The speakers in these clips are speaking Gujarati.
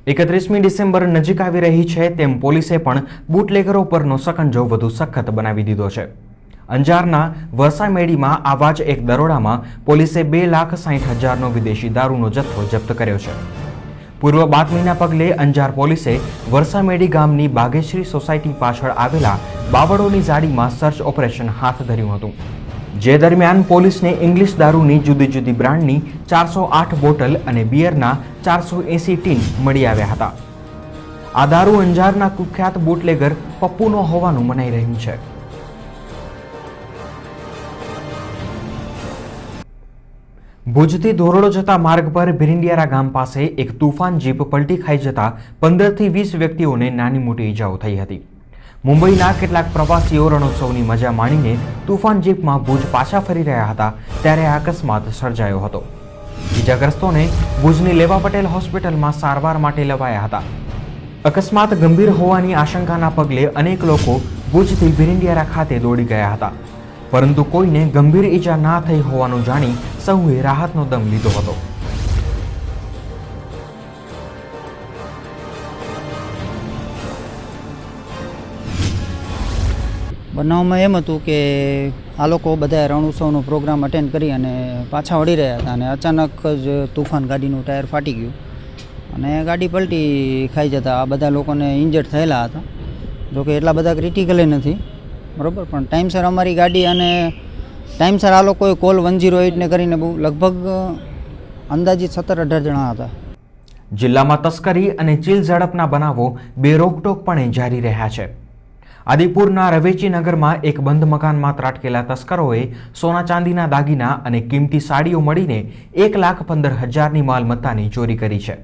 31મી ડિસેમ્બર નજીક આવી રહી છે તેમ પોલીસે પણ બુટલેગરો પરનો સકંજો વધુ સખત બનાવી દીધો છે। અંજારના વરસામેડીમાં આવા જ એક દરોડામાં પોલીસે 2,60,000નો વિદેશી દારૂનો જથ્થો જપ્ત કર્યો છે। પૂર્વ બાતમીના પગલે અંજાર પોલીસે વરસામેડી ગામની બાગેશ્રી સોસાયટી પાછળ આવેલા બાવળોની ઝાડીમાં સર્ચ ઓપરેશન હાથ ધર્યું હતું, જે દરમિયાન પોલીસને ઇંગ્લિશ દારૂની જુદી જુદી બ્રાન્ડની 408 બોટલ અને બિયરના 480 ટીન મળી આવ્યા હતા। આ દારૂ અંજારના કુખ્યાત બુટલેગર પપ્પુનો હોવાનું મનાઈ રહ્યું છે। ભુજથી ધોરડો જતા માર્ગ પર ભીરંડિયારા ગામ પાસે એક તુફાન જીપ પલટી ખાઈ જતા 15 થી 20 વ્યક્તિઓને નાની મોટી ઈજાઓ થઈ હતી। મુંબઈના કેટલાક પ્રવાસીઓ રણોત્સવની મજા માણીને તુફાન જીપમાં ભુજ પાછા ફરી રહ્યા હતા ત્યારે આ અકસ્માત સર્જાયો હતો। ઈજાગ્રસ્તોને ભુજની લેવા પટેલ હોસ્પિટલમાં સારવાર માટે લવાયા હતા। અકસ્માત ગંભીર હોવાની આશંકાના પગલે અનેક લોકો ભુજથી ભીરંડિયારા ખાતે દોડી ગયા હતા, પરંતુ કોઈને ગંભીર ઈજા ના થઈ હોવાનું જાણી સૌએ રાહતનો દમ લીધો હતો। બનાવમાં એમ હતું કે આ લોકો બધા રણોત્સવનો પ્રોગ્રામ અટેન્ડ કરી અને પાછા વળી રહ્યા હતા અને અચાનક જ તુફાન ગાડીનું ટાયર ફાટી ગયું અને ગાડી પલટી ખાઈ જતા આ બધા લોકોને ઇન્જર્ડ થયેલા હતા। જોકે એટલા બધા ક્રિટિકલી નથી બરાબર, પણ ટાઈમસર અમારી ગાડી અને ટાઈમસર આ લોકોએ કોલ 108ને કરીને બહુ લગભગ અંદાજિત 17-18 જણા હતા। જિલ્લામાં તસ્કરી અને ચીલ ઝડપના બનાવો બેરોકટોકપણે જારી રહ્યા છે। આદિપુરના રવેચી નગરમાં એક બંધ મકાનમાં ત્રાટકેલા તસ્કરોએ સોના ચાંદીના દાગીના અને કિંમતી સાડીઓ મળીને 1,15,000ની માલમત્તાની ચોરી કરી છે।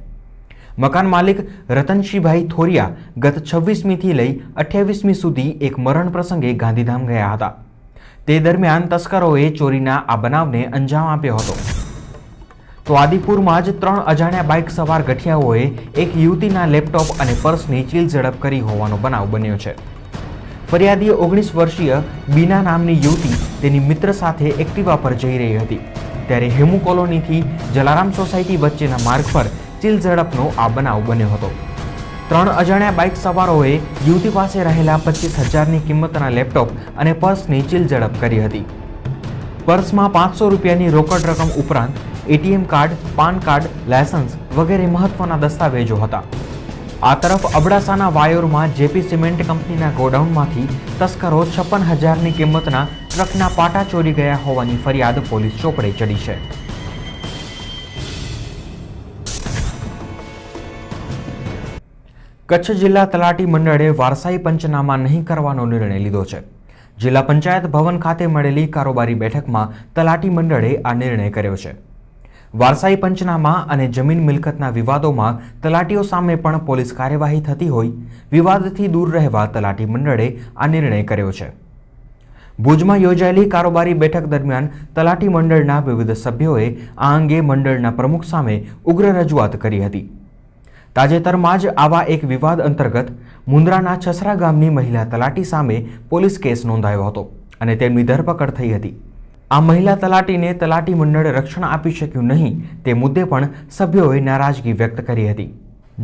મકાન માલિક રતનશીભાઈ થોરિયા ગત 26મીથી લઈ 28મી સુધી એક મરણ પ્રસંગે ગાંધીધામ ગયા હતા। તે દરમિયાન તસ્કરોએ ચોરીના આ બનાવને અંજામ આપ્યો હતો। તો આદિપુરમાં જ 3 અજાણ્યા બાઇક સવાર ગઠિયાઓએ એક યુવતીના લેપટોપ અને પર્સની ચીલ ઝડપ કરી હોવાનો બનાવ બન્યો છે। ફરિયાદી 19 વર્ષીય બીના નામની યુવતી તેની મિત્ર સાથે એક્ટિવા પર જઈ રહી હતી ત્યારે હેમુ કોલોનીથી જલારામ સોસાયટી વચ્ચેના માર્ગ પર ચીલ ઝડપનો આ બનાવ બન્યો હતો। 3 અજાણ્યા બાઇક સવારોએ યુવતી પાસે રહેલા 25,000ની કિંમતના લેપટોપ અને પર્સની ચીલ ઝડપ કરી હતી। પર્સમાં 500 રૂપિયાની રોકડ રકમ ઉપરાંત ATM card, PAN card, licence વગેરે મહત્વના દસ્તાવેજો હતા। આ તરફ અબડાસાના વાયોરમાં જેપી સિમેન્ટ કંપનીના ગોડાઉનમાંથી તસ્કરો 56,000ની કિંમતના ટ્રકના પાટા ચોરી ગયા હોવાની ફરિયાદ પોલીસ ચોપડે ચડી છે। કચ્છ જિલ્લા તલાટી મંડળે વારસાઈ પંચનામા નહીં કરવાનો નિર્ણય લીધો છે। જિલ્લા પંચાયત ભવન ખાતે મળેલી કારોબારી બેઠકમાં તલાટી મંડળે આ નિર્ણય કર્યો છે। વારસાઈ પંચનામા અને જમીન મિલકતના વિવાદોમાં તલાટીઓ સામે પણ પોલીસ કાર્યવાહી થતી હોય વિવાદથી દૂર રહેવા તલાટી મંડળે આ નિર્ણય કર્યો છે। ભુજમાં યોજાયેલી કારોબારી બેઠક દરમિયાન તલાટી મંડળના વિવિધ સભ્યોએ આ અંગે મંડળના પ્રમુખ સામે ઉગ્ર રજૂઆત કરી હતી। તાજેતરમાં જ આવા એક વિવાદ અંતર્ગત મુન્દ્રાના છસરા ગામની મહિલા તલાટી સામે પોલીસ કેસ નોંધાયો હતો અને તેમની ધરપકડ થઈ હતી। આ મહિલા તલાટીને તલાટી મંડળ રક્ષણ આપી શક્યું નહીં તે મુદ્દે પણ સભ્યોએ નારાજગી વ્યક્ત કરી હતી।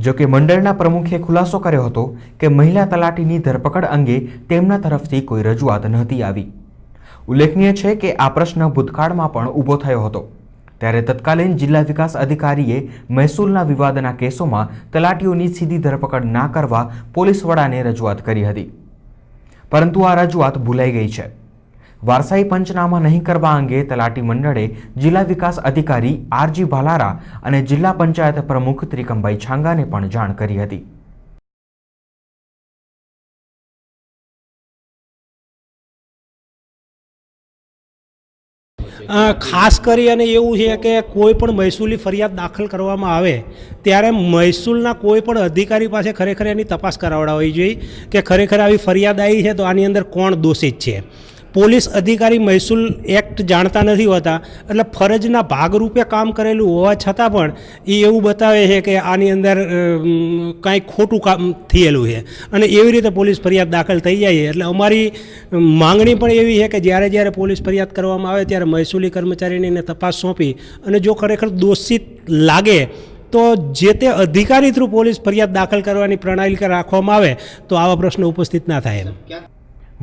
જોકે મંડળના પ્રમુખે ખુલાસો કર્યો હતો કે મહિલા તલાટીની ધરપકડ અંગે તેમના તરફથી કોઈ રજૂઆત નહોતી આવી। ઉલ્લેખનીય છે કે આ પ્રશ્ન ભૂતકાળમાં પણ ઊભો થયો હતો ત્યારે તત્કાલીન જિલ્લા વિકાસ અધિકારીએ મહેસૂલના વિવાદના કેસોમાં તલાટીઓની સીધી ધરપકડ ના કરવા પોલીસ વડાને રજૂઆત કરી હતી, પરંતુ આ રજૂઆત ભૂલાઈ ગઈ છે। વારસાઈ પંચનામા નહીં કરવા અંગે તલાટી મંડળે જિલ્લા વિકાસ અધિકારી આરજી ભાલારા અને જિલ્લા પંચાયત પ્રમુખ ત્રિકમભાઈ છાંગાને પણ જાણ કરી હતી। ખાસ કરી અને એવું છે કે કોઈ પણ મહેસૂલી ફરિયાદ દાખલ કરવામાં આવે ત્યારે મહેસૂલના કોઈ પણ અધિકારી પાસે ખરેખર એની તપાસ કરાવડાવવી જોઈએ કે ખરેખર આવી ફરિયાદ આવી છે તો આની અંદર કોણ દોષિત છે। પોલીસ અધિકારી મહેસૂલ એક્ટ જાણતા નથી હોતા એટલે ફરજના ભાગરૂપે કામ કરેલું હોવા છતાં પણ એ એવું બતાવે છે કે આની અંદર કાંઈક ખોટું કામ થયેલું છે અને એવી રીતે પોલીસ ફરિયાદ દાખલ થઈ જાય છે। એટલે અમારી માંગણી પણ એવી છે કે જ્યારે પોલીસ ફરિયાદ કરવામાં આવે ત્યારે મહેસૂલી કર્મચારીને તપાસ સોંપી અને જો ખરેખર દોષિત લાગે તો જે તે અધિકારી થ્રુ પોલીસ ફરિયાદ દાખલ કરવાની પ્રણાલી રાખવામાં આવે તો આવા પ્રશ્નો ઉપસ્થિત ના થાય એમ.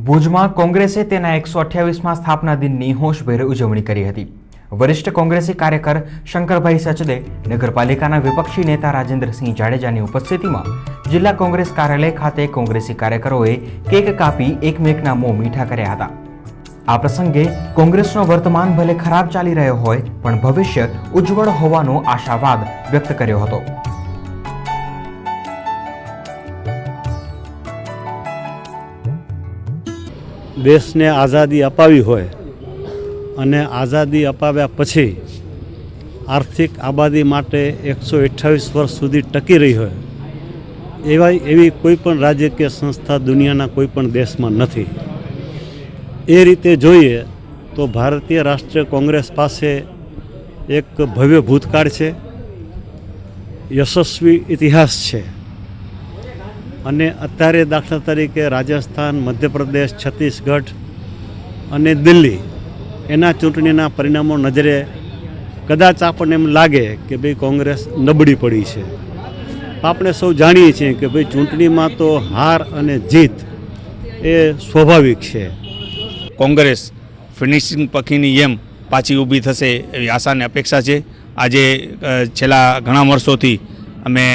ભુજમાં કોંગ્રેસે તેના 128મા સ્થાપના દિનની હોશભેર ઉજવણી કરી હતી. વરિષ્ઠ કોંગ્રેસી કાર્યકર શંકરભાઈ સચદે, નગરપાલિકાના વિપક્ષી નેતા રાજેન્દ્રસિંહ જાડેજાની ઉપસ્થિતિમાં જિલ્લા કોંગ્રેસ કાર્યાલય ખાતે કોંગ્રેસી કાર્યકરોએ કેક કાપી એકમેકના મોં મીઠા કર્યા હતા. આ પ્રસંગે કોંગ્રેસનો વર્તમાન ભલે ખરાબ ચાલી રહ્યો હોય પણ ભવિષ્ય ઉજ્જવળ હોવાનો આશાવાદ વ્યક્ત કર્યો હતો. દેશને આઝાદી અપાવી હોય અને આઝાદી અપાવ્યા પછી આર્થિક આબાદી માટે 128 વર્ષ સુધી ટકી રહી હોય એવી કોઈ પણ રાજકીય સંસ્થા દુનિયાના કોઈ પણ દેશમાં નથી. એ રીતે જોઈએ તો ભારતીય રાષ્ટ્રીય કોંગ્રેસ પાસે એક ભવ્ય ભૂતકાળ છે, યશસ્વી ઇતિહાસ છે અને અત્યારે દાખલા તરીકે રાજસ્થાન, મધ્યપ્રદેશ, છત્તીસગઢ અને દિલ્હી એના ચૂંટણીના પરિણામો નજરે કદાચ આપણને એમ લાગે કે ભાઈ કોંગ્રેસ નબળી પડી છે. આપણે સૌ જાણીએ છીએ કે ભાઈ ચૂંટણીમાં તો હાર અને જીત એ સ્વાભાવિક છે. કોંગ્રેસ ફિનિશિંગ પખીની જેમ પાછી ઊભી થશે એવી આશાને અપેક્ષા છે. આજે છેલ્લા ઘણા વર્ષોથી અમે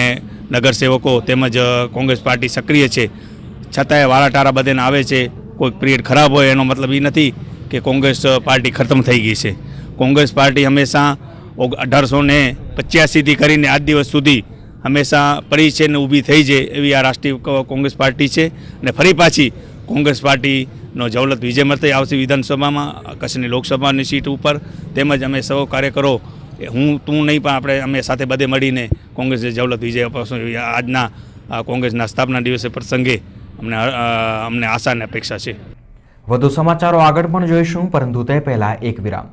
નગરસેવકો તેમજ કોંગ્રેસ પાર્ટી સક્રિય છે, છતાંય વારાટારા બધાને આવે છે. કોઈ પિરિયડ ખરાબ હોય એનો મતલબ એ નથી કે કોંગ્રેસ પાર્ટી ખતમ થઈ ગઈ છે. કોંગ્રેસ પાર્ટી હંમેશા 1885થી કરીને આજ દિવસ સુધી હંમેશા પરિચયને ઊભી થઈ છે એવી આ રાષ્ટ્રીય કોંગ્રેસ પાર્ટી છે અને ફરી પાછી કોંગ્રેસ પાર્ટીનો જવલત વિજય મળતી આવશે વિધાનસભામાં, કચ્છની લોકસભાની સીટ ઉપર. તેમજ અમે સૌ કાર્યકરો, તું નહીં પણ અમે સાથે બધે મળીને કોંગ્રેસને જવલત વિજય અપાવશું એવી આજના કોંગ્રેસના સ્થાપના દિવસે પ્રસંગે અમને આશા અને અપેક્ષા છે. વધુ સમાચારો આગળ પણ જોઈશું, પરંતુ તે પહેલા એક વિરામ.